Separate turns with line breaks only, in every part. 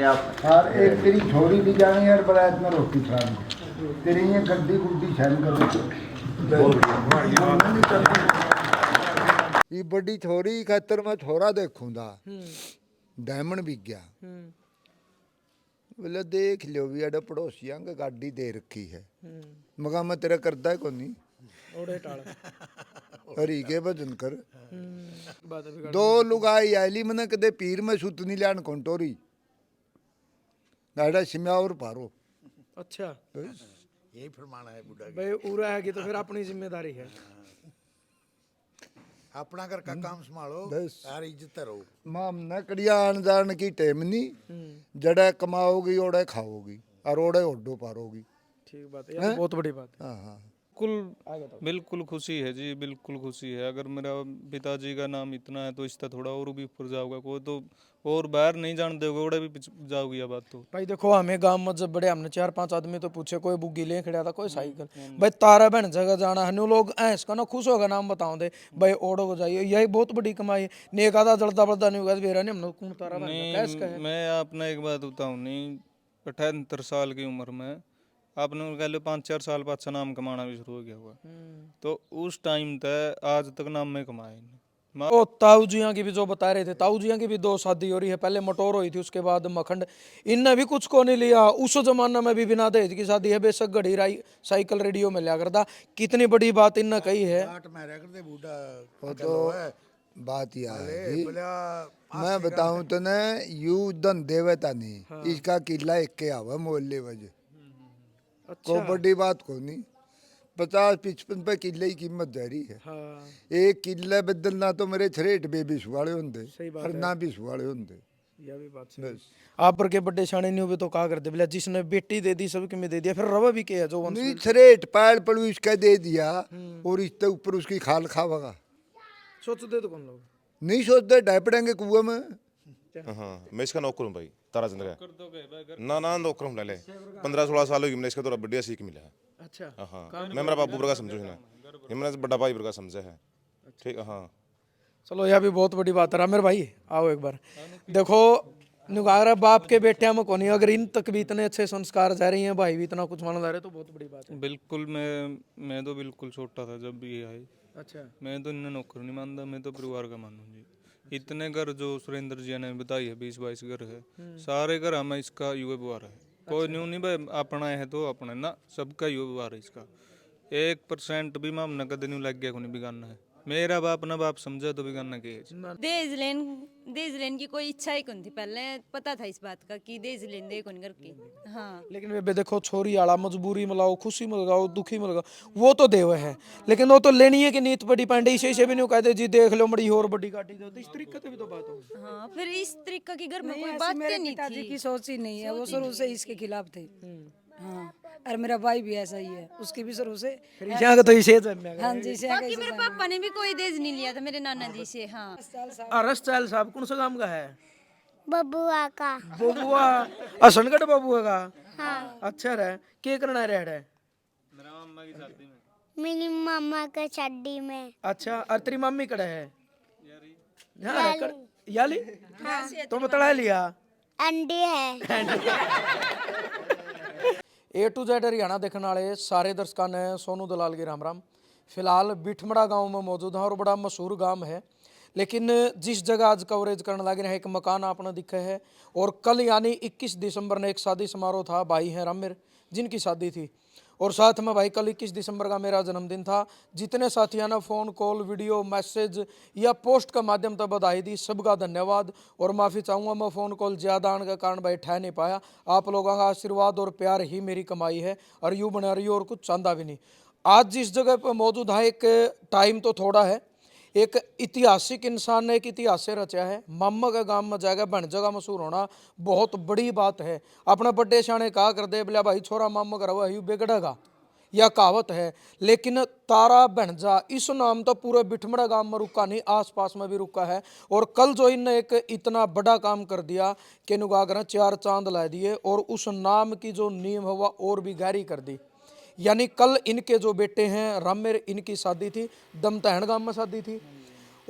यार एक तेरी छोरी भी जानी यार बरात में रोटी खानी तेरी ये गड्डी गुड्डी सहन करो ये बड़ी छोरी खातर मैं छोरा देखूंगा डायमंड बिक गया बोले देख लियो भी अड़े पड़ोसियां का गाड़ी दे रखी है मगा मैं तेरा करता है कौन नहीं हरी के भजन कर दो लुगाई आईली मैंने कदे पीर में सुत नहीं लियान कंटोरी नाड़ा सिम्या और पारो।
अच्छा
यही फरमाना है बुढ़ा
भाई उरा है कि तो फिर अपनी जिम्मेदारी है
अपना घर का काम संभालो यार इज्जत रहो माम न कड़िया आन जान की टेम नहीं जड़े कमाओगी ओड़े खाओगी और ओड़े ओडो पारोगी।
ठीक बात है ये तो बहुत बड़ी बात है।
हाँ हाँ
बिल्कुल खुशी है जी, बिल्कुल खुशी है। अगर मेरा पिताजी का नाम इतना है तो इसका थोड़ा और भी ऊपर जाओगा कोई तो और बाहर नहीं जान दोगे ओड़े भी जाओगी ये बात तो।
भाई देखो हमें गांव में जब बड़े हमने 4-5 आदमी तो पूछे कोई बुग्गी ले खड़ा था कोई साइकिल भाई तारा बहन जगह जाना है लोग ऐस का ना खुश होगा नाम बताओ दे भाई ओड़ो को जाइए यही बहुत बड़ी कमाई है। नेक आधा जलता बलता नहीं होगा बेरा नहीं हमने कौन तारा बहन कैस का है।
मैं अपना एक बात बताऊँ नहीं 78 साल की उम्र में आपने कह लो 5-4 साल बाद से नाम कमाना भी शुरू हो गया हुआ तो उस टाइम तक आज तक नाम में कमाया नहीं।
ओ ताऊ जिया की भी जो बता रहे थे ताऊ जिया की भी 2 शादी हो रही है पहले मटोर हुई थी उसके बाद मखंड इनने भी कुछ को नहीं लिया। उस जमाना में भी बिना दहेज की शादी है बेशक घड़ी राई साइकिल रेडियो में लिया करता कितनी बड़ी बात इनने कही है।
वो तो बात यार मैं बताऊं तो न यू धन देवता नहीं इसका किला एक के आवा मोहल्ले वजह को बड़ी बात को नहीं 50-55 पे किले की कीमत जा रही है।
हाँ।
एक किले बदलना तो मेरे छरेट बेबी सुवाले होंगे और ना भी सुवाले होंगे
यह भी बात सही। आप पर के बड़े शाने नहीं हुए तो कहा करते बोला जिसने बेटी दे दी सबके में दे दिया फिर रवा भी क्या जो
नहीं छरेट पैड़ पड़ू इसका दे दिया और इसके ऊपर उसकी खाल खावागा
सोचते तो कौन लोग
नहीं सोचते ढाई पड़ेंगे कुआ में।
हाँ मैं इसका नौकर हूँ भाई तारा चंद्र का ना नौकर हूँ ले 15-16 साल होगी मैंने इसका थोड़ा बढ़िया सीख मिला है।
अच्छा
हाँ मैं मेरा बाबू वर्गा समझू ना ये मैंने बड़ा भाई वर्गा समझा है। ठीक है हाँ
चलो यह भी बहुत बड़ी बात है रामेर भाई आओ एक बार देखो नुगारा बाप के बेटे में कौन अगर इन तक भी इतने अच्छे संस्कार जा रही हैं भाई भी इतना कुछ माना जा रहे हैं तो बहुत बड़ी बात है।
बिल्कुल मैं तो बिल्कुल छोटा था जब ये आई।
अच्छा
मैं तो इन्हें नौकर नहीं मानता मैं तो परिवार का मानूँ जी। इतने घर जो सुरेंद्र जी ने बताई है 20-22 घर है सारे घर हमें इसका युवा व्यवहार है कोई न्यू नहीं भाई अपना है तो अपना ना सबका युवा व्यवहार है इसका 1% भी मामला कदे नहीं लग गया कोई बिगाना है मेरा बाप ना बाप समझा तो बिगाना के
दहेज लेने की कोई इच्छा ही कौन थी पहले पता था इस बात का कि दहेज लेने दे कौन करके। हाँ
लेकिन बेबे देखो छोरी आला मजबूरी मिलाओ खुशी मिलाओ दुखी मिलाओ वो तो देव है लेकिन वो तो लेनी है कि नीत बड़ी पांडे इसे भी नहीं कहते जी देख लो बड़ी और बड़ी काटी दो तो इस तरीके से भी तो बात हो।
हाँ फिर इस तरीके की घर में कोई बात नहीं
पिताजी
थी।
की सोच ही नहीं है वो शुरू से इसके खिलाफ थे। हाँ और मेरा भाई भी ऐसा ही है उसकी भी शुरू से
यहाँ का तो इसे
हाँ जी
बाकी मेरे पापा ने भी कोई दहेज नहीं लिया था मेरे नाना जी से। हाँ
अरस चाल साहब कौन सा काम का है
बबुआ का
बबुआ असनगढ़ बबुआ का। हाँ अच्छा रहे के करना रह रहा है
मेरी मामा के शादी में।
अच्छा और तेरी मम्मी कड़ा है याली तो बतला लिया
अंडे है
A to Z हरियाणा देखने वाले सारे दर्शकों ने सोनू दलाल की राम राम। फिलहाल बिठमड़ा गांव में मौजूद है और बड़ा मशहूर गांव है लेकिन जिस जगह आज कवरेज करने लगे हैं एक मकान आपने दिखा है और कल यानी 21 दिसंबर ने एक शादी समारोह था। भाई हैं रामेर जिनकी शादी थी और साथ में भाई कल 21 दिसंबर का मेरा जन्मदिन था। जितने साथियों ने फ़ोन कॉल वीडियो मैसेज या पोस्ट का माध्यम तक बधाई दी सबका धन्यवाद और माफ़ी चाहूँगा मैं फ़ोन कॉल ज़्यादा आने का कारण भाई ठह नहीं पाया। आप लोगों का आशीर्वाद और प्यार ही मेरी कमाई है और यूँ बना रही हो और कुछ चांदा भी नहीं। आज जिस जगह पर मौजूद है एक टाइम तो थोड़ा है एक ऐतिहासिक इंसान ने एक इतिहास से रचा है। मामा का गांव में जाएगा बन जगह मशहूर होना बहुत बड़ी बात है। अपने बड्डे शाने कहा कर दे बोला भाई छोरा मामा का रवा ही बिगड़ेगा यह कहावत है लेकिन तारा भणजा इस नाम तो पूरे बिठमड़ा गांव में रुका नहीं आसपास में भी रुका है। और कल जो इनने एक इतना बड़ा काम कर दिया कि नुगागर 4 चांद ला दिए और उस नाम की जो नींव है वह और भी गहरी कर दी। यानी कल इनके जो बेटे हैं रामेर इनकी शादी थी दमतहण गांव में शादी थी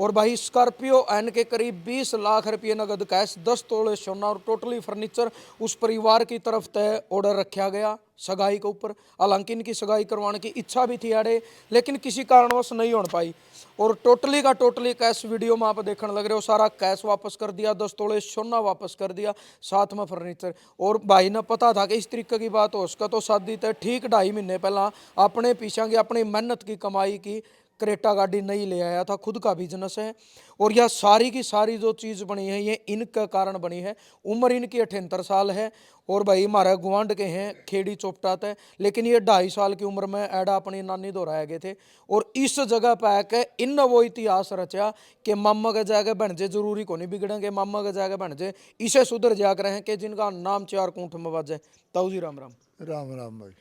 और भाई स्कॉर्पियो एन के करीब 20 लाख रुपये नगद कैश, 10 तोले सोना और टोटली फर्नीचर उस परिवार की तरफ तय ऑर्डर रखा गया सगाई के ऊपर। हालांकि इनकी सगाई करवाने की इच्छा भी थी आड़े, लेकिन किसी कारणवश नहीं हो पाई। और टोटली का टोटली कैश वीडियो में आप देखने लग रहे हो, सारा कैश वापस कर दिया, 10 तोले सोना वापस कर दिया, साथ में फर्नीचर। और भाई ने पता था कि इस तरीके की बात हो उसका, तो शादी तय ठीक 2.5 महीने पहला अपने पीछा की अपनी मेहनत की कमाई की क्रेटा गाड़ी नहीं ले आया था, खुद का बिजनेस है। और यह सारी की सारी जो चीज़ बनी है ये इनका कारण बनी है। उम्र इनकी 78 साल है और भाई हमारे गुआंढ के हैं खेड़ी चोपटात है, लेकिन ये 2.5 साल की उम्र में एडा अपनी नानी दोहराए गए थे। और इस जगह पर आके इन वो इतिहास रचा कि मामा के जाके भणजे जरूरी को नहीं बिगड़ेंगे, मामा के जाके भणजे इसे सुधर जा कर हैं कि जिनका नाम 4 कूंठ में बाजे। ताऊ जी राम राम।
राम राम भाई।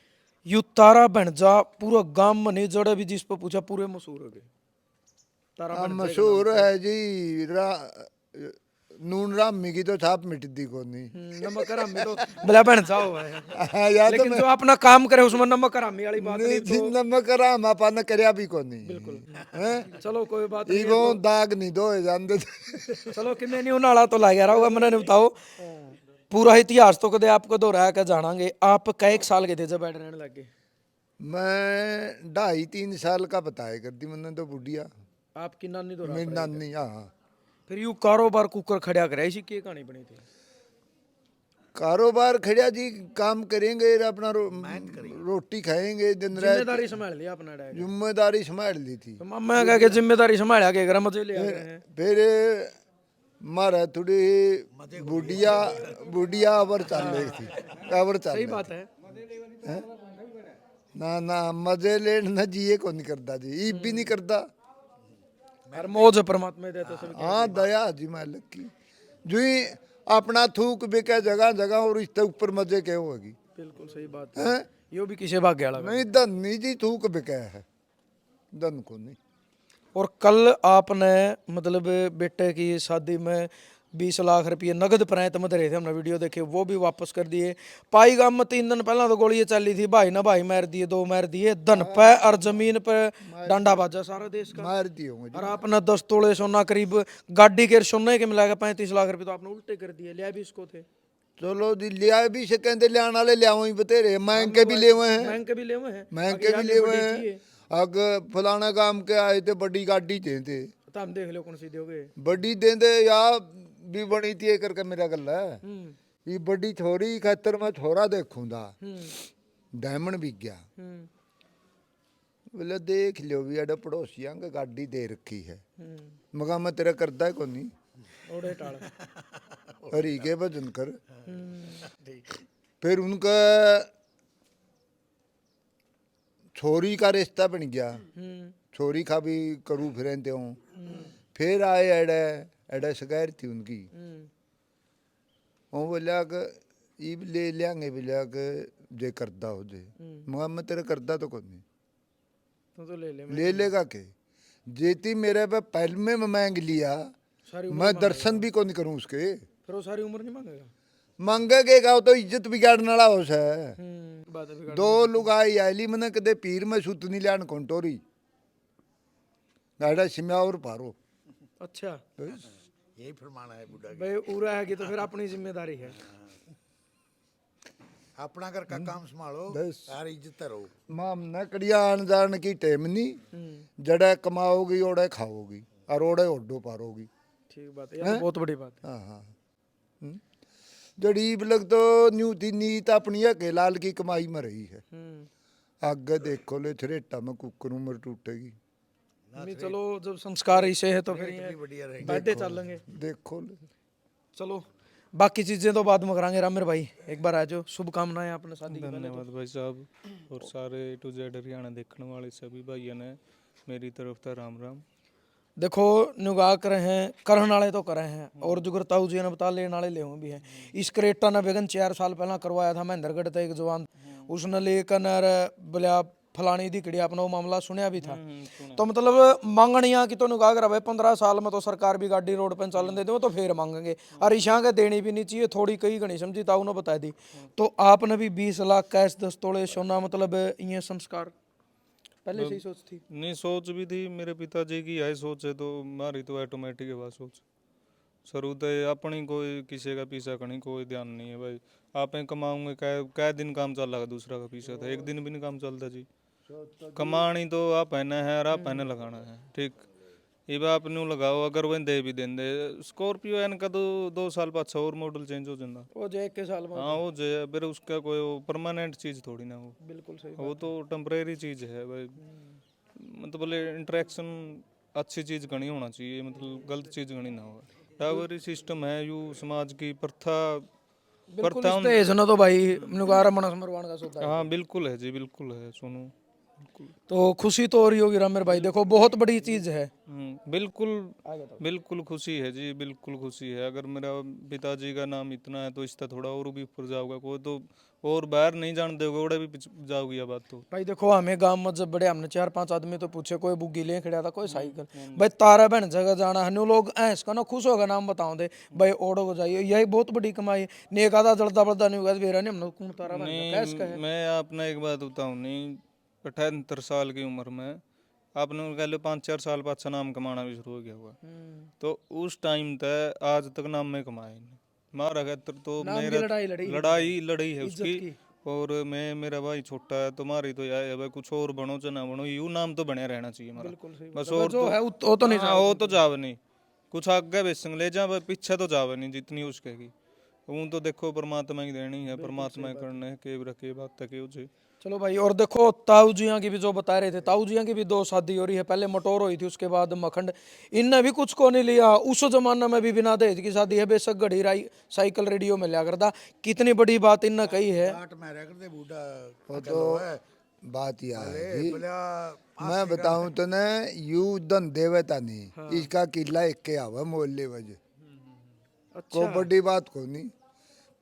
यू तारा भणजा पूरा गांव में नहीं जड़े भी जिस पर पूछा पूरे मशहूर हो गए। तारा
हाँ,
भणजा
मशहूर है जी। नून रामी की तो छाप मिटती को नहीं।
नमक हरामी तो भला भणजा हुआ है,
या तो
लेकिन जो अपना काम करे उसमें नमक हरामी वाली बात नहीं तो
नमक राम अपन करया भी को नहीं।
बिल्कुल।
हैं?
चलो कोई बात नहीं है
इगो दाग नहीं दो जानते।
चलो कि नहीं उनाला तो ला गया होगा। मैंने बताओ पूरा इतिहास तो कदे आपको दोहराया कर जानांगे। आप कई एक साल के थे जब बैठ रहने लगे?
मैं 2.5-3 साल का बताया करती मैंने तो बुढ़िया
आपकी नानी दोहरा
मेरी नानी। हाँ,
फिर यू कारोबार कुकर खड़ा करे, इसी की कहानी बनी थी?
कारोबार खड़िया जी, काम करेंगे अपना रोटी खाएंगे दिन रात।
जिम्मेदारी संभाल लिया अपना डायरेक्ट?
जिम्मेदारी संभाल ली थी।
तो मामा कह के जिम्मेदारी संभाला के घर मजे ले आ गए हैं।
फिर मारा थोड़ी बुढ़िया अबर चल रही थी, अबर चल
सही
रही
बात
थी।
है।
ना मजे लेन ना जिए को नहीं करता जी, ईब भी नहीं करता।
और मौज परमात्मा देते सब।
हाँ, दया जी मालिक की। जो ही अपना थूक बिके जगह जगह और इससे ऊपर मजे के होगी।
बिल्कुल सही बात है। यो भी किसे भाग्य वाला
नहीं, धन नहीं जी, थूक बिके है, धन को नहीं।
और कल आपने मतलब बेटे की शादी में 20 लाख रुपये नगद प्रायत में धरे थे, हमने वीडियो देखे, वो भी वापस कर दिए। पाई गांव में 3 दिन पहला तो गोलियां चली थी, भाई ना भाई मार दिए, 2 मार दिए, धन पे और जमीन पे डांडा बाजा सारा देश का।
मार दिए होंगे
और आपने 10 तोले सोना करीब गाड़ी के सोने के मिलाकर 35 लाख रुपये तो आपने उल्टे कर दिए। लिया भी इसको थे?
चलो जी, लिया भी से कहते लियान वाले लियाओ ही बतेरे, महंग के भी ले हुए हैं,
बैंक के भी ले हुए हैं,
महंग के भी ले हुए हैं। अग फलाना काम के आए थे, बड़ी गाड़ी देते,
तो हम देख लो कौन सी दोगे।
बड़ी देंदे या भी बनी थी करके मेरा गल है। ये बड़ी छोरी खातर मैं छोरा देखूंगा, डायमंड बिक गया। बोले देख लियो भी अड़े पड़ोसिया का गाड़ी दे रखी है। मगा मैं तेरा करता है को नहीं,
ओड़े टाल।
हरी के भजन कर। फिर उनका छोरी का रिश्ता बन गया, छोरी का भी करूँ फिर हूँ। फिर आए एडे एडे सगैर थी उनकी, वो बोलिया कि ईब ले लियांगे, बोलिया कि जे करदा हो जे। मगर मैं तेरा करदा तो कोई नहीं,
तो
ले लेगा के जेती मेरे पे पहल में मांग लिया, मैं दर्शन भी को नहीं करूँ उसके।
फिर वो सारी उम्र नहीं मांगेगा?
मांगेगा तो इज्जत बिगाड़ने वाला हो से।
बात है।
2 लुगाई आईली मैंने कदे पीर में सुत नहीं लियान कंटोरी गाड़ा सिम्या और पारो।
अच्छा,
यही फरमाना है बुढ़ा
भाई उरा है कि तो फिर अपनी जिम्मेदारी है।
अपना घर का काम संभालो,
बस।
सारी इज्जत रहो।
माम न कड़िया आन जान की टेम नहीं, जड़े कमाओगी ओड़े खाओगी और ओड़े ओडो पारोगी।
ठीक बात है यार, बहुत बड़ी बात है।
हाँ हाँ। जड़ीब लग तो न्यू थी नीत अपनी है के लाल की कमाई में रही है। आगे देखो ले छरेटा में कुकर उम्र टूटेगी।
नहीं चलो, जब संस्कार ऐसे है तो फिर ये बैठे चलेंगे।
देखो ले।
चलो बाकी चीजें तो बाद में करांगे। रामेर भाई एक बार आ जाओ, शुभकामनाएं आपने शादी की।
धन्यवाद भाई साहब, और सारे A to Z हरियाणा देखने वाले सभी भाइयों ने मेरी तरफ था राम राम।
देखो निगाह करे हैं, करने वाले तो करे हैं, और जो ताऊ जी ने बता लेने वाले ले भी हैं। इस क्रेटा ने बेगन 4 साल पहला करवाया था महेंद्रगढ़ तक एक जवान, उसने लेकर बोलिया फलानी दिकड़ी अपना वो मामला सुनया भी था। तो मतलब मांगनिया की तो निगाह करा भाई 15 साल में तो सरकार भी गाड़ी रोड पर चलन देते हो तो फिर मांगेंगे, और ईशा के देनी भी नहीं चाहिए, थोड़ी कई घनी समझी ताऊ ने बता दी। तो आपने भी 20 लाख कैश 10 तोले सोना, मतलब ये संस्कार पहले से ही सोच थी?
नहीं, सोच भी थी, मेरे पिताजी की है सोच है, तो हमारी तो ऑटोमेटिक है वह सोच। शुरू तो अपनी कोई किसी का पीछा करनी कोई ध्यान नहीं है भाई। आप कमाऊंगे कै दिन काम चल रहा दूसरा का पीछा था, एक दिन भी नहीं काम चलता जी। कमानी तो आप है ना है और आप है ना लगाना है, ठीक। ये आप न्यू लगाओ, अगर वह दे भी देंगे स्कॉर्पियो एन का तो 2 साल बाद और मॉडल चेंज हो जाता।
वो जो 1 के साल में
हाँ वो जो है, फिर उसका कोई परमानेंट चीज़ थोड़ी ना वो।
बिल्कुल सही
वो तो टेम्परेरी चीज़ है भाई। मतलब बोले इंटरेक्शन अच्छी चीज़ गणी होना चाहिए, मतलब गलत चीज़ गणी ना हो। टावरी सिस्टम है यू समाज की प्रथा।
बिल्कुल इस दहेज ना तो भाई नुगारा मनस मरवान का सौदा है।
हाँ बिल्कुल है जी, बिल्कुल है सोनू, बिल्कुल।
तो खुशी तो हो रही होगी रामेर भाई, देखो बहुत बड़ी चीज है।
बिल्कुल बिल्कुल खुशी है जी, बिल्कुल खुशी है। अगर मेरा पिताजी का नाम इतना है तो इसका थोड़ा और भी ऊपर जाओगा, कोई तो और बाहर नहीं जान दोगे, ओड़े भी जाओगी ये बात तो।
भाई देखो हमें गांव में जब बड़े हमने 4-5 आदमी तो पूछे, कोई बुग्गी ले खड़ा था, कोई साइकिल। भाई तारा बहन जगह जाना है लोग ऐस का ना खुश होगा नाम बताओ दे भाई ओड़ो को जाइए, यही बहुत बड़ी कमाई है। नेक आधा जलता बलता नहीं होगा बेरा नहीं हमने कौन तारा बहन कैस का
नहीं,
है।
मैं आपने एक बात बताऊँ, नहीं 78 साल की उम्र में आपने कह लो 5-4 साल बाद से नाम कमाना भी शुरू हो गया हुआ, तो उस टाइम तक आज तक नाम में कमाया नहीं। मारा खातर तो
नाम की
मेरा
लड़ाई
लड़ाई है
इज्जत
उसकी।
की।
और मैं, मेरा भाई छोटा है, तुम्हारी तो यार है भाई, कुछ और बनो चाहे ना बनो, यू नाम तो बने रहना चाहिए हमारा।
बिल्कुल सही
बस
बात है।
और
जो है वो तो नहीं
हाँ, वो तो जावे नहीं, कुछ आगे बेचेंगे ले जा, पीछे तो जावे नहीं जितनी उसके की। वो तो देखो परमात्मा की देनी है, परमात्मा ही करना है, के बात तक है।
चलो भाई। और देखो ताऊ जिया की भी जो बता रहे थे, ताऊ जिया की भी 2 शादी हो रही है, पहले मटोर हुई थी, उसके बाद मखंड। इनने भी कुछ को नहीं लिया। उस जमाना में भी बिना दहेज की शादी है, बेशक घड़ी राई साइकिल रेडियो में लिया करता। कितनी बड़ी बात इनने कही है।
आठ में रह कर दे बूढ़ा
वो
चलो
तो
है
बात यह है
अरे
जी,
बोला
मैं बताऊं तो न यू धन देवता नहीं, इसका किला एक के आवा मोहल्ले वजह को बड़ी बात को नहीं।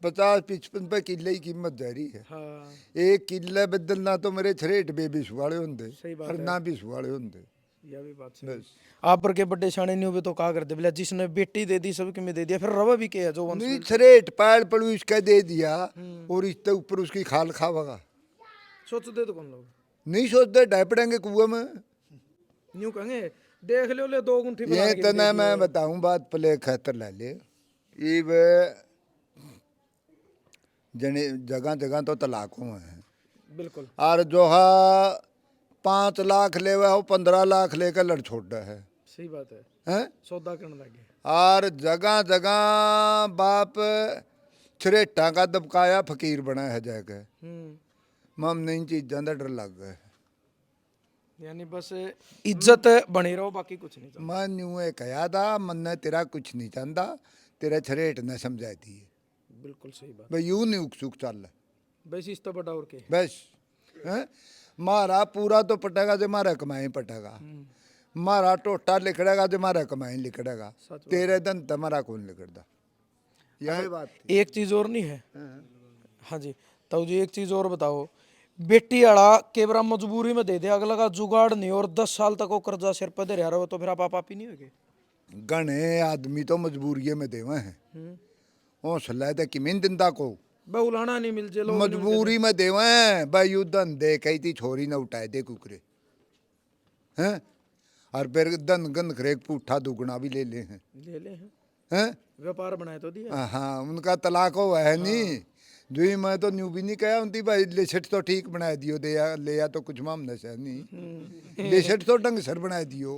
50-55 पे किले की कीमत जा रही है।
हाँ
एक किले बदलना तो मेरे छरेट बेबीस वाले होंगे
सही बात
और ना बीस वाले होंगे।
यह भी बात सही। आप पर के बड़े शाणे नहीं हुए तो कहा करते बोला जिसने बेटी दे दी सबके में दे दिया, फिर रवा भी के है जो वंश
नहीं छरेट पैर पड़ू इसका दे दिया और इसके ऊपर उसकी खाल खावागा।
सोचते तो कौन लोग
नहीं सोचते डाय पड़ेंगे कुएं में।
न्यू कहेंगे देख लो ले 2 गुंठी बना
ये
के
तो
दे
ना
दियो।
मैं बताऊं बात पले खतर ले ले इब जने जगह जगह तो तलाकों है।
बिल्कुल
और जो है 5 लाख ले हो 15 लाख लेकर लड़ छोड़ा है
सही बात है।
हैं।
सौदा करने लगे।
और जगह जगह बाप छरेटा का दबकाया फकीर बना है जाके मम नहीं चीज़ों का डर लग गया।
यानी बस इज्जत बनी रहो, बाकी कुछ नहीं।
मैं न्यू कहा था मन ने तेरा कुछ नहीं चाहता, तेरा छरेट ने समझा दी
बिल्कुल सही बात।
भाई यूं नहीं उकसुक चल
बस इस तो बड़ा और के
बस हैं। मारा पूरा तो पटेगा जो मारा कमाई पटेगा, मारा टोटा लिखड़ेगा जो मारा कमाई लिखड़ेगा, तेरे दन तमारा कौन लिखड़ता। यही बात थी।
एक चीज और नहीं है। हाँ जी ताऊ जी एक चीज और बताओ, बेटी आड़ा केवरा मजबूरी में दे दे, अगला का जुगाड़ नहीं और 10 साल तक वो कर्जा सिर पर दे रहा हो तो फिर आप ही नहीं होगे।
गणे आदमी तो मजबूरी में देवे हैं, हौसला तो किमिन दिंदा को
बहुलाना नहीं मिल जे लोग
मजबूरी में देवे भाई यू धन दे कही थी छोरी न उठाए दे कुकरे हैं। और फिर धन गन खरेक पूठा दुगना भी ले ले हैं
ले ले हैं।
हैं।
व्यापार बनाए तो दिया।
हाँ उनका तलाक हो है नहीं जो ही मैं तो न्यू भी नहीं कहा उनकी भाई लेशट तो ठीक बना दियो दे ले या तो कुछ मामला से नहीं लेशट तो ढंग सर बना दियो।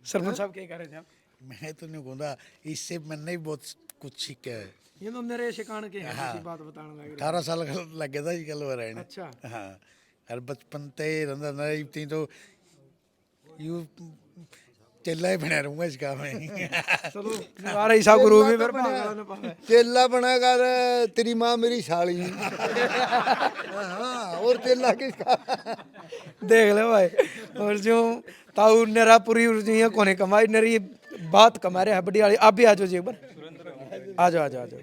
सरपंच साहब क्या कह रहे थे आप?
मैं तो नहीं कहूँगा, इससे मैंने भी बहुत कुछ सीखा है।
ये तो मेरे शिकान के हैं, ऐसी बात बताने लगे।
18 साल का लग गया था ये कल रहने।
अच्छा
हाँ और बचपन ते रंदा ना इतनी तो यू चेला ही बना रहूँगा इस काम में।
चलो निवारा ईसा गुरु भी मेरे पागल ने पावे।
चेला बनाएगा रे तेरी माँ मेरी साली। हाँ और चेला किसका।
देख ले भाई। और जो ताऊ नेरा पूरी उर्जी कोने कमाई नेरी बात कमा रहे हैं बड़ी वाली। आप भी आ जाओ जी एक बार, आ जाओ आ जाओ आ जाओ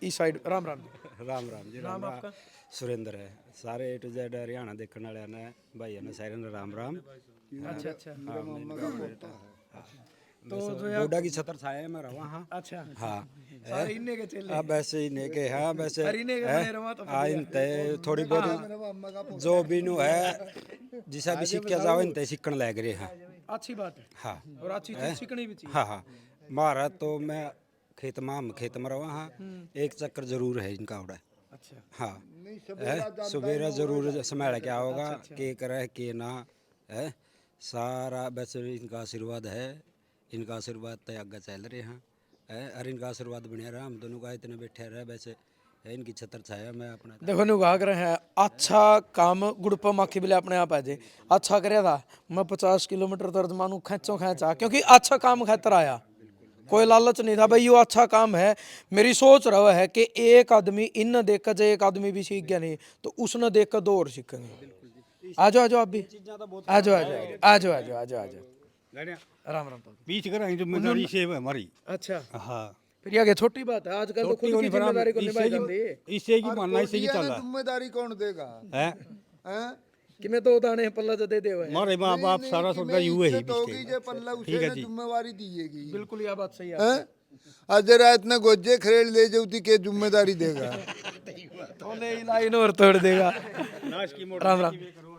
इस साइड। राम राम
राम राम जी। राम आपका? सुरेंद्र है। सारे A to Z हरियाणा देखने वाले ने भाई ने सारे ने राम राम।
अच्छा अच्छा
तो बूढ़ा की छतर छाया में रहा। हाँ
अच्छा
हाँ
सारे इन्ने के चले
अब वैसे ही नेके हाँ वैसे
अरे इन्ने के
हैं?
बने रहो तो
हाँ इनते थोड़ी बहुत जो भी नु है जिसा भी सीख के जाओ इनते सीखने लग रहे हैं
अच्छी बात है
हाँ
और अच्छी चीज सीखनी भी चाहिए।
हाँ हाँ मारा तो मैं खेत में रहा हाँ एक चक्कर जरूर है इनका उड़ा
अच्छा
हाँ है सवेरा जरूर संभाल क्या होगा के करे के ना है सारा वैसे इनका आशीर्वाद है इनका आशीर्वाद तो आगे चल रहे हैं है और इनका आशीर्वाद बने रहा हम दोनों का इतने बैठे रहे वैसे है इनकी छत्र छाया मैं अपना
देखो नु कहा रहे हैं अच्छा काम गुड़प माखी बिले अपने आप आ जाए अच्छा करे था मैं 50 किलोमीटर दर्द मानू खेचो खेचा क्योंकि अच्छा काम खातर आया कोई लालच नहीं था भाई ये अच्छा काम है। मेरी सोच रहा है कि एक आदमी इन देख कर जो एक आदमी भी सीख गया नहीं तो उसने देख कर दो और सीखेंगे। आ जाओ आप भी आ जाओ आ जाओ आ जाओ आ जाओ आ जाओ आ जाओ राम राम।
बीच कर जिम्मेदारी से है हमारी।
अच्छा
हाँ
फिर ये छोटी बात है आजकल तो खुद की जिम्मेदारी को निभाई जाती है।
इससे की मानना इससे की चल रहा
जिम्मेदारी कौन देगा
है
हैं?
कि मैं दो दाने पल्ला जो दे दे हुए
हमारे माँ बाप सारा सुनता युवा ही
होगी जे पल्ला उसे ना जिम्मेवारी दीएगी।
बिल्कुल ये बात सही है।
हैं? आज रात ने गोजे खरेड़ ले जाऊती के जिम्मेदारी देगा
तो ले लाइन और तोड़ देगा। Ram Ram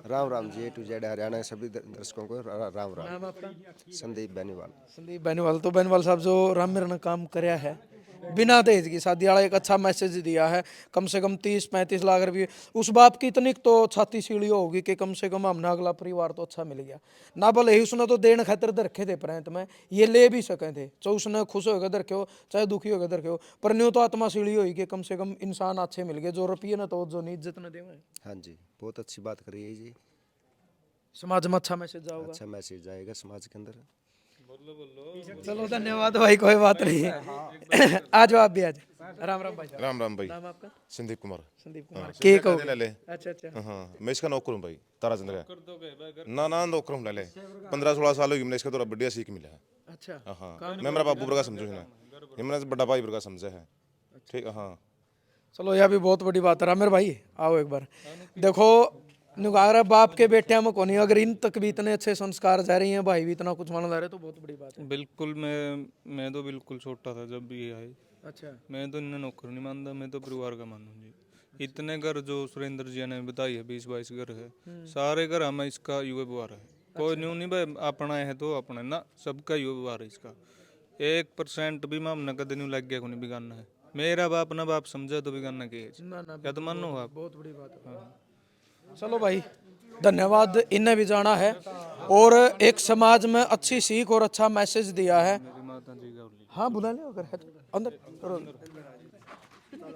Ram Ram ji A to Z Haryana के सभी दर्शकों को राम राम।
नाम आपका?
संदीप बेनीवाल।
संदीप बेनीवाल। तो बेनीवाल साहब जो राम मेरा ने काम कराया है बिना दहेज की शादी वाला एक अच्छा मैसेज दिया है। कम से कम 30-35 लाख रुपये उस बाप की इतनी तो छाती सीढ़ी होगी कि कम से कम हमने अगला परिवार तो अच्छा मिल गया ना। भले ही उसने तो देने खातिर रखे थे प्रांत में ये ले भी सके थे चाहे उसने खुश होकर रखे हो चाहे दुखी होकर रखे हो पर न्यू तो आत्मा सीढ़ी होगी कि कम से कम इंसान अच्छे मिल गए जो रुपये ना तो जो नहीं इज्जत न देवे।
हाँ जी बहुत अच्छी बात करी है जी।
समाज में अच्छा मैसेज जाओगा।
अच्छा मैसेज जाएगा समाज के अंदर।
चलो धन्यवाद भाई कोई बात नहीं है। आ जाओ आप भी आज। राम राम भाई।
राम राम भाई।
नाम आपका?
संदीप कुमार।
संदीप कुमार।
के
कहो?
ले ले।
अच्छा अच्छा
हाँ मैं इसका नौकर हूँ भाई ताराचंद्र का। ना नौकर हूँ ले ले 15-16 साल होगी मैंने इसका थोड़ा बढ़िया सीख मिला है।
अच्छा
हाँ मैं मेरा बाबू वर्गा समझू ना ये मैंने बड़ा भाई वर्गा समझा है ठीक है। हाँ
चलो यह भी बहुत बड़ी बात है। रामेर भाई आओ एक बार देखो नुगारा बाप के बेटे में कौन अगर इन तक भी इतने अच्छे संस्कार जा रही हैं भाई भी इतना कुछ माना जा रहे तो बहुत बड़ी बात है।
बिल्कुल मैं तो बिल्कुल छोटा था जब ये आए।
अच्छा
मैं तो इन्हें नौकर नहीं मानता मैं तो परिवार का मानूँ जी। इतने घर जो सुरेंद्र जी ने बताई है 20-22 घर है सारे घर हमें इसका युवा व्यवहार है। कोई न्यू नहीं भाई अपना है तो अपना ना सबका युवा व्यवहार है इसका 1% भी मामना कदे नहीं लग गया को नहीं बिगाड़ना है। मेरा बाप ना बाप समझा तो बिगाड़ना क्या है क्या तो मानो आप
बहुत बड़ी बात है। चलो भाई धन्यवाद इन्हें भी जाना है और एक समाज में अच्छी सीख और अच्छा मैसेज दिया है। हाँ बुला ले अगर है तो अंदर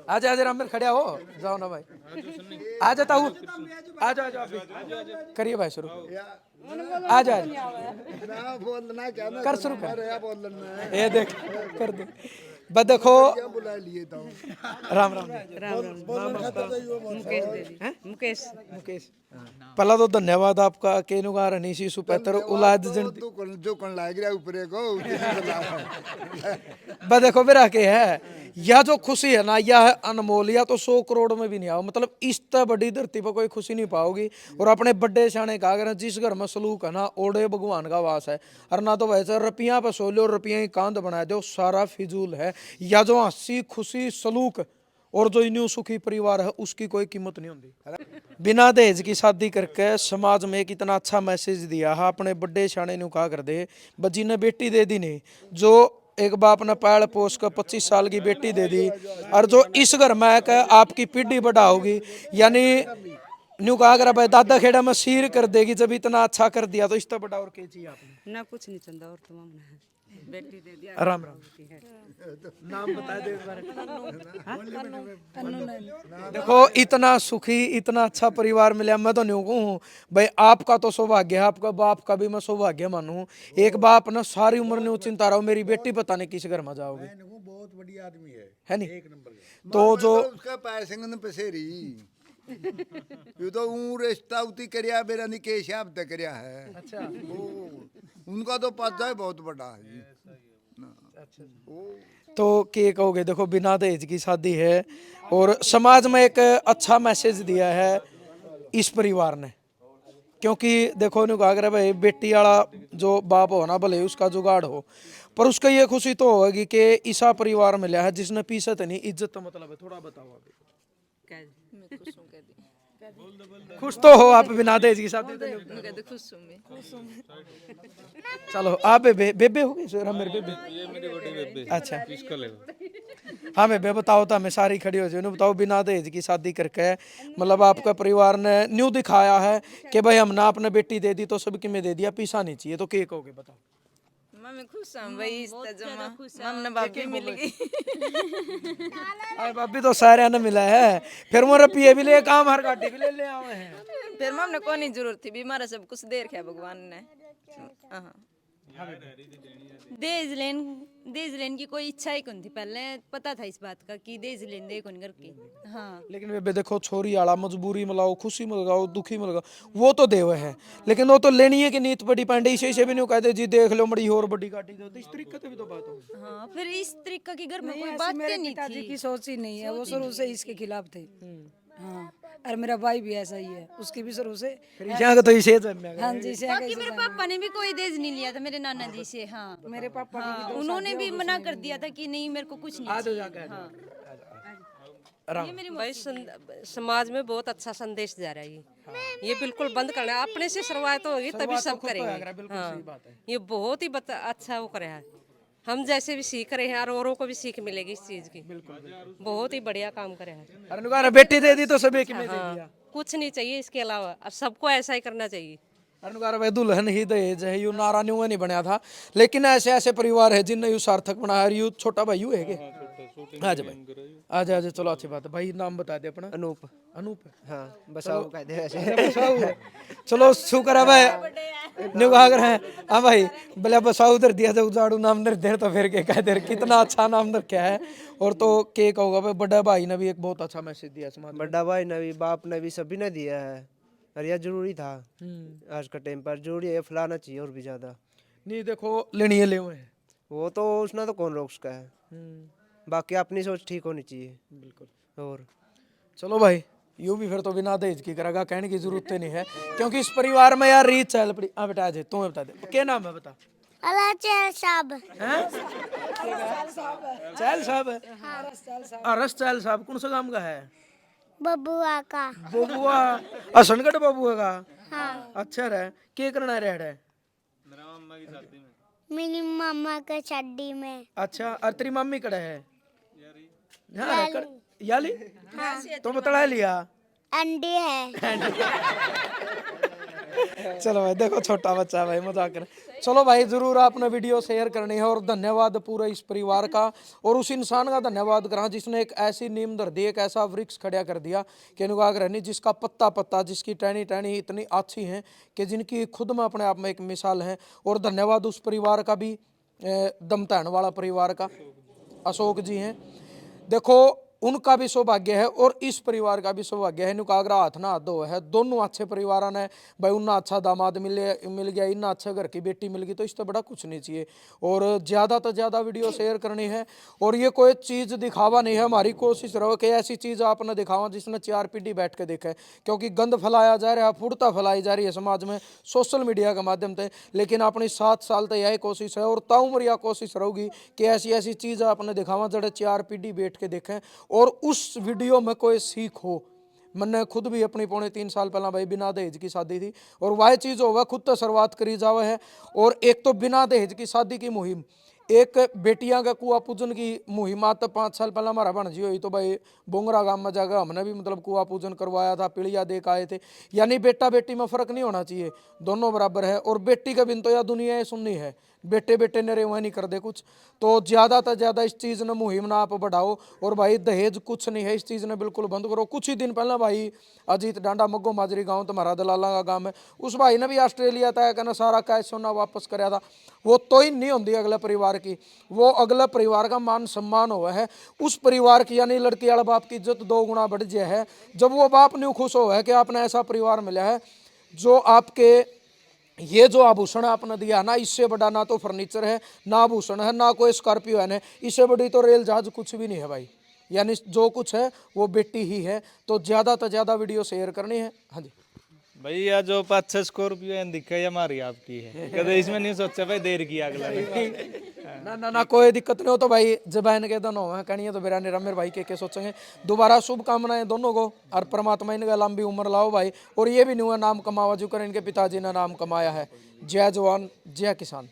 आ जा रामेर खड़े हो जाओ ना भाई आ जाता हूँ आ जाओ करिए भाई शुरू आ जा
बोलना क्या ना
कर शुरू कर ये देख कर दे बस देखो
बुला लिए था
राम राम
मुकेश
मुकेश पहला तो धन्यवाद आपका केनुगार हनीसी सुपेतर उलाद जन
जो कौन लाग रहा ऊपर को
बस देखो मेरा के है या जो खुशी है ना यह अनमोल या तो 100 करोड़ में भी नहीं आओ मतलब इस तरह बड़ी धरती पर कोई खुशी नहीं पाओगी। और अपने बड़े शाने का अगर जिस घर में सलूक है ना ओढ़े भगवान का वास है और ना तो वैसे रुपया पर सो लो रुपया ही कांध बना दो सारा फिजूल है। या जो हंसी खुशी सलूक और जो न्यू सुखी परिवार है उसकी कोई कीमत नहीं होती। बिना दहेज की शादी करके समाज में एक इतना अच्छा मैसेज दिया है अपने बड़े शाने ने कहा कर दे बच्ची ने बेटी दे दी नहीं जो एक बाप ने पाल पोस कर 25 साल की बेटी दे दी और जो इस घर में आकर आपकी पीढ़ी बढ़ाओगी यानी न्यू कहा अगर भाई दादा खेड़ा में सीर कर देगी जब इतना अच्छा कर दिया तो इस तरह बड़ा और क्या चाहिए आपने
ना कुछ नहीं चंदा और तुम बेटी दे दिया।
राम राम नाम बता दे देखो इतना सुखी इतना अच्छा परिवार मिला मैं तो नहीं कहूँ भाई आपका तो सौभाग्य है आपका बाप का भी मैं सौभाग्य मानूं। एक बाप ना सारी उम्र ने चिंता रहा मेरी बेटी पता नहीं किस घर में जाओगी
बहुत बढ़िया आदमी
है नहीं तो जो
उसका पैसे ने पसेरी ये तो रिश्ता उती करिया मेरा नहीं के हिसाब तक करिया है।
अच्छा
उनका तो पता है बहुत बड़ा है।
तो क्या कहोगे देखो बिना दहेज की शादी है और समाज में एक अच्छा मैसेज दिया है इस परिवार ने क्योंकि देखो ने कहा करे भाई बेटी वाला जो बाप हो ना भले उसका जुगाड़ हो, पर उसका ये खुशी तो होगी कि ईसा परिवार मिला है जिसने पीछे तो नहीं इज्जत तो मतलब है। थोड़ा बताओ अभी। खुश तो हो आप बिना दहेज की शादी तो चलो आप बेबे बेबे हो गई सर मेरे बेबे
ये मेरी बड़ी बेबे
अच्छा
इसका लेगा।
हाँ बेबे बताओ तो हमें सारी खड़ी हो जाए बताओ बिना दहेज की शादी करके मतलब आपका परिवार ने न्यू दिखाया है कि भाई हम ना अपने बेटी दे दी तो सबकी में दे दिया पीसा नहीं चाहिए, तो के कहोगे बताओ।
मैं खुश हूँ भाई इस तजमा हमने बापी मिल गई।
अरे बापी तो सारे ने मिला है, फिर मोरे पिए भी ले काम हर गाड़ी भी ले आवे हैं।
फिर हमने को नहीं जरूरत थी, बीमार सब कुछ देर किया भगवान ने। दहेज लेन की कोई इच्छा ही कौन थी, पहले पता था इस बात का कि दहेज लेन दे कौन करके। हाँ
लेकिन बेबे देखो छोरी आला मजबूरी मिलाओ खुशी मिलाओ दुखी मिलाओ वो तो देव है, लेकिन वो तो लेनी है कि नीत बड़ी पैंडे इसे भी नहीं कहते जी देख लो मड़ी और बड़ी गाड़ी दो, तो इस तरीके से भी तो बात हो।
हाँ फिर इस तरीका की घर में कोई
ऐसी
बात
मेरे
नहीं
पिताजी
थी।
की सोच ही नहीं है, वो शुरू से इसके खिलाफ थे। हाँ और मेरा भाई भी ऐसा ही है, उसकी भी शुरू से।
फिर यहाँ का तो इसे
हाँ जी से
बाकी मेरे पापा ने भी कोई दहेज नहीं लिया था मेरे नाना जी से। हाँ
मेरे पापा की
हाँ, उन्होंने भी मना कर दिया था कि नहीं मेरे को कुछ नहीं चाहिए। हाँ ये मेरी
भाई समाज में बहुत अच्छा संदेश जा रहा है ये बिल्कुल बंद करना है, अपने से शुरुआत होगी तभी सब करेंगे। हाँ ये बहुत ही अच्छा वो करे है, हम जैसे भी सीख रहे हैं और औरों को भी सीख मिलेगी इस चीज की। बहुत ही बढ़िया काम करे हैं।
अरे बेटी दे दी तो सब एक में दे दिया,
कुछ नहीं चाहिए इसके अलावा, अब सबको ऐसा ही करना चाहिए।
अरे भाई दुल्हन ही दहेज है यू नारा न्यू नहीं बनया था, लेकिन ऐसे ऐसे परिवार है जिनने यू सार्थक बनाया। यू छोटा भाई यू है के आज भाई आज आज चलो अच्छी बात है भाई। नाम बता दे अपना।
अनूप।
अनूप
हाँ बसाओ कहते हैं ऐसे।
बसाऊ है। चलो शुक्र है भाई निगाह है। हाँ भाई भले बसाऊ उधर दिया था उजाड़ू नाम दर देर तो फिर के कहते हैं कितना अच्छा नाम दर क्या है। और तो के कहोगा भाई बड़ा भाई ने भी एक बहुत अच्छा मैसेज दिया समाज में।
बड़ा भाई ने भी बाप ने भी सभी ने दिया है, और यह जरूरी था आज का टाइम पर, जरूरी है फलाना चाहिए और भी ज्यादा
नहीं। देखो लेनी है ले
वो तो उसने तो कौन रोक सका है, बाकी अपनी सोच ठीक होनी चाहिए।
बिल्कुल।
और
चलो भाई यू भी फिर तो बिना दहेज की करेगा, कहने की जरूरत नहीं है क्योंकि इस परिवार में यार रीत चल पड़ी। हाँ बेटा आज तू बता दे क्या नाम है बता।
अलाचल साहब।
चैल साहब है। अरस चैल साहब कौन सा गांव का है।
बबुआ का।
बबुआ असनगढ़ बबुआ का।
हाँ
अच्छा रहे क्या करना रह रहा है।
मेरी मामा के शादी में।
अच्छा और तेरी मम्मी कड़ा है याली तो बतला लिया
अंडे है।
चलो भाई देखो छोटा बच्चा भाई मजाक कर। चलो भाई जरूर आपने वीडियो शेयर करनी है और धन्यवाद पूरे इस परिवार का और उस इंसान का धन्यवाद करा जिसने एक ऐसी नीम धर दी, एक ऐसा वृक्ष खड़ा कर दिया कि नुगाग रहनी जिसका पत्ता पत्ता जिसकी टहनी टहनी इतनी अच्छी है कि जिनकी खुद में अपने आप में एक मिसाल है। और धन्यवाद उस परिवार का भी दमतान वाला परिवार का अशोक जी हैं। देखो उनका भी सौभाग्य है और इस परिवार का भी सौभाग्य है। नुकागरा हाथ ना हाथ दो है, दोनों अच्छे परिवार ने भाई उन्ना अच्छा दामाद मिल गया, इन्ना अच्छा घर की बेटी मिल गई, तो इससे बड़ा कुछ नहीं चाहिए। और ज़्यादा तो ज़्यादा वीडियो शेयर करनी है और ये कोई चीज़ दिखावा नहीं है, हमारी कोशिश रहो कि ऐसी चीज़ आपने दिखावा जिसने 4 पीढ़ी बैठ के देखे, क्योंकि गंद फैलाया जा रहा है, फुड़ता फैलाई जा रही है समाज में सोशल मीडिया के माध्यम से। लेकिन अपनी 7 साल तक यही कोशिश है और ताउम्र यह कोशिश रहेगी कि ऐसी ऐसी चीज़ आपने दिखावा जड़े 4 पीढ़ी बैठ के देखें और उस वीडियो में कोई सीख हो। मैंने खुद भी अपनी 3.5 साल पहला भाई बिना दहेज की शादी थी और वह चीज़ हो वह खुद तो शुरुआत करी जावे है। और एक तो बिना दहेज की शादी की मुहिम, एक बेटियां का कुआ पूजन की मुहिम आज तो 5 साल पहला हमारा भाणजी हुई तो भाई बोंगरा गांव में जाकर हमने भी मतलब कुआ पूजन करवाया था, पीढ़िया देख आए थे। यानी बेटा बेटी में फर्क नहीं होना चाहिए, दोनों बराबर है। और बेटी का बिन तो यह दुनिया सुननी है, बेटे बेटे ने वह नहीं कर दे कुछ। तो ज़्यादा से ज़्यादा इस चीज़ ने मुहिम ना आप बढ़ाओ और भाई दहेज कुछ नहीं है, इस चीज़ ने बिल्कुल बंद करो। कुछ ही दिन पहले भाई अजीत डांडा मग्गो माजरी गाँव तुम्हारा दलाला का गाँव है, उस भाई ने भी ऑस्ट्रेलिया तय कहना सारा कैश सोना वापस कराया था। वो तो ही नहीं होती अगले परिवार की, वो अगले परिवार का मान सम्मान हुआ है उस परिवार की, यानी लड़की वाला बाप की इज्जत 2 गुना बढ़ जाए है जब वो बाप न्यू खुश हो है कि आपने ऐसा परिवार मिला है जो आपके ये जो आभूषण आपने दिया ना, इससे बड़ा ना तो फर्नीचर है ना आभूषण है ना कोई स्कॉर्पियो है, इससे बड़ी तो रेल जहाज कुछ भी नहीं है भाई। यानी जो कुछ है वो बेटी ही है। तो ज़्यादा से ज़्यादा वीडियो शेयर करनी है। हाँ जी
भैया जो 5-6 स्कॉर्पियो दिखा ये हमारी आपकी है, कभी इसमें नहीं सोचा भाई देर की अगला
ना ना ना कोई दिक्कत नहीं हो। तो भाई जबैन के दोनों है कहनी है तो मेरा निरा मेरे भाई के सोचेंगे। दोबारा शुभकामनाएं दोनों को और परमात्मा इनका लंबी उम्र लाओ भाई। और ये भी नहीं हुआ नाम कमावा जो कर इनके पिताजी ने नाम कमाया है। जय जवान जय किसान।